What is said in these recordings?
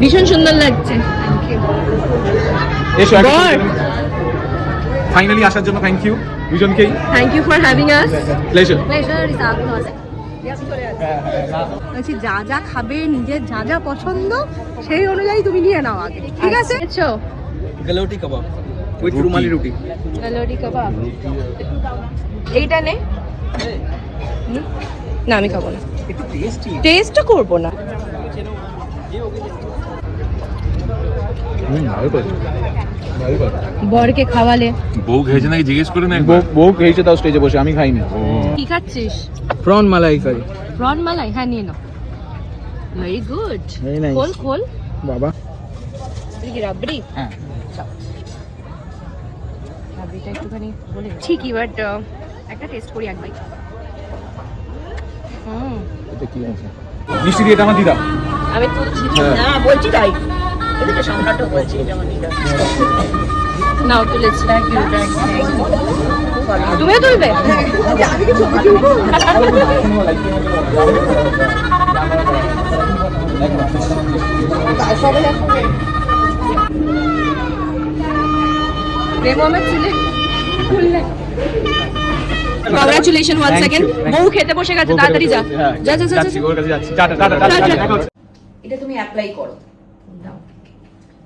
ভীষণ সুন্দর লাগছে। এসো ফাইনালি আসার জন্য থ্যাংক ইউ দুজনকেই। Thank you for having us. Pleasure. বলছি যা যা খাবে, নিজের যা যা পছন্দ সেই অনুযায়ী তুমি নিয়ে নাও আগে, ঠিক আছে? গেলোটি কাবাব উইথ রুমালি রুটি। গেলোটি কাবাব এইটা নে। না আমি খাবো না, একটু টেস্টি। টেস্টও করবো না। ভালো করে ভালো করে। বরকে খাওয়ালে। বউ খেয়েছে নাকি জিজ্ঞেস করে না একবার। বউ খেয়েছে তাও স্টেজে বসে, আমি খাইনি। কি খাচ্ছিস? প্রন মালাইকারি। প্রন মালাই, হ্যাঁ নিয়ে নাও। Very good. Very nice. খোল খোল। বাবা কি রাবড়ি? হ্যাঁ রাবড়িটা একটুখানি বলে ঠিকই, বাট একটা টেস্ট করি একবার। এটা কি আছে? মিষ্টি দিয়ে এটা আমার দিদা। আমি তুলছি হ্যাঁ। না, বলছি তাই। এদিকে সামলাটা বলছি এটা আমার দিদা। নাও তুলেছি। তুমিও তুলবে? Congratulations once again. বউ খেতে বসে গেছে, তাড়াতাড়ি যা। যা যা যা। যাচ্ছি ওর কাছে যাচ্ছি। Tata tata tata. এটা তুমি অ্যাপ্লাই করো। দাও।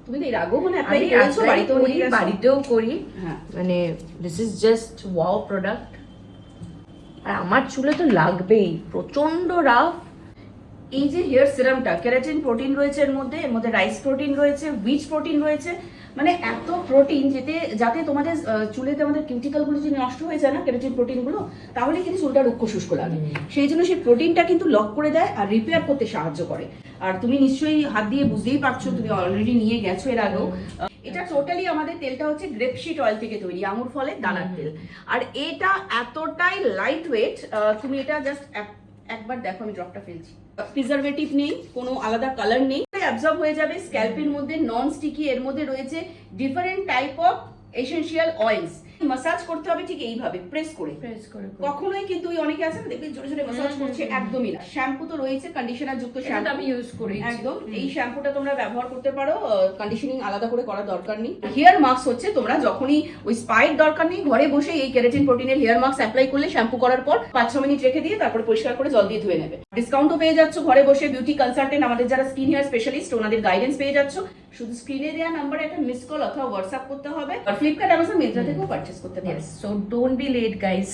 তুমি তো এর আগেও মানে আমি অ্যাপ্লাই করেছো, বাড়িতেও করি, নিয়ে গেছো? বাড়িতেও করি। হ্যাঁ। মানে this is just wow product. আর আমার চুলে তো লাগবেই, প্রচন্ড রাফ। এই যে হেয়ার সিরামটা, কেরাটিন প্রোটিন রয়েছে এর মধ্যে রাইস প্রোটিন রয়েছে, উইচ প্রোটিন রয়েছে, মানে এত প্রোটিন যাতে তোমাদের চুলেতে আমাদের কিউটিকল গুলো যদি নষ্ট হয়ে যায় না কেরাটিন প্রোটিন গুলো, তাহলে কিন্তু চুলটা রুক্ষ শুষ্ক লাগে। সেই জন্য সেই প্রোটিনটা কিন্তু লক করে দেয় আর রিপেয়ার করতে সাহায্য করে। আর তুমি নিশ্চয়ই হাত দিয়ে বুঝতেই পারছো, তুমি অলরেডি নিয়ে গেছো এর আগেও। এটা টোটালি আমাদের তেলটা হচ্ছে গ্রেপশিট অয়েল থেকে তৈরি, আঙুর ফলের দানার তেল। আর এটা এতটাই লাইট ওয়েট, তুমি এটা জাস্ট একবার দেখো, আমি ড্রপটা ফেলছি। প্রিজারভেটিভ নেই, কোনো আলাদা কালার নেই, অ্যাবজর্ব হয়ে যাবে স্ক্যাল্পের মধ্যে, নন স্টিকি। এর মধ্যে রয়েছে different type of essential oils. Massage করতে হবে ঠিক এইভাবে প্রেস করে, কখনোই কিন্তু ওই অনেকে আছে না দেখবেন জোরে জোরে মাসাজ করছে, একদমই না। শ্যাম্পু তো রয়েছে, কন্ডিশনার যুক্ত শ্যাম্পু আমি ইউজ করি একদম। এই শ্যাম্পুটা তোমরা ব্যবহার করতে পারো, কন্ডিশনিং আলাদা করে করার দরকার নেই। হেয়ার মাস্ক হচ্ছে তোমরা যখনই ওই স্পাইর দরকার নেই, ঘরে বসে এই কেরাটিন প্রোটিনের হেয়ার মাস্ক অ্যাপ্লাই করলে শ্যাম্পু করার পর 5-6 মিনিট রেখে দিয়ে তারপরে পরিষ্কার করে জল দিয়ে ধুয়ে নেবে। ডিসকাউন্টও পেয়ে যাচ্ছ ঘরে বসে। বিউটি কনসালটেন্ট আমাদের যারা স্কিন হেয়ার স্পেশালিস্ট, ওনাদের গাইডেন্স পেয়ে যাচ্ছ। শুধু স্ক্রিনে দেওয়া নাম্বারে একটা মিস কল অথবা হোয়াটসঅ্যাপ করতে হবে। আর ফ্লিপকার্ট, অ্যামাজন, মিন্ত্রা থেকেও পারচেস করতে পারো। So don't be late, guys.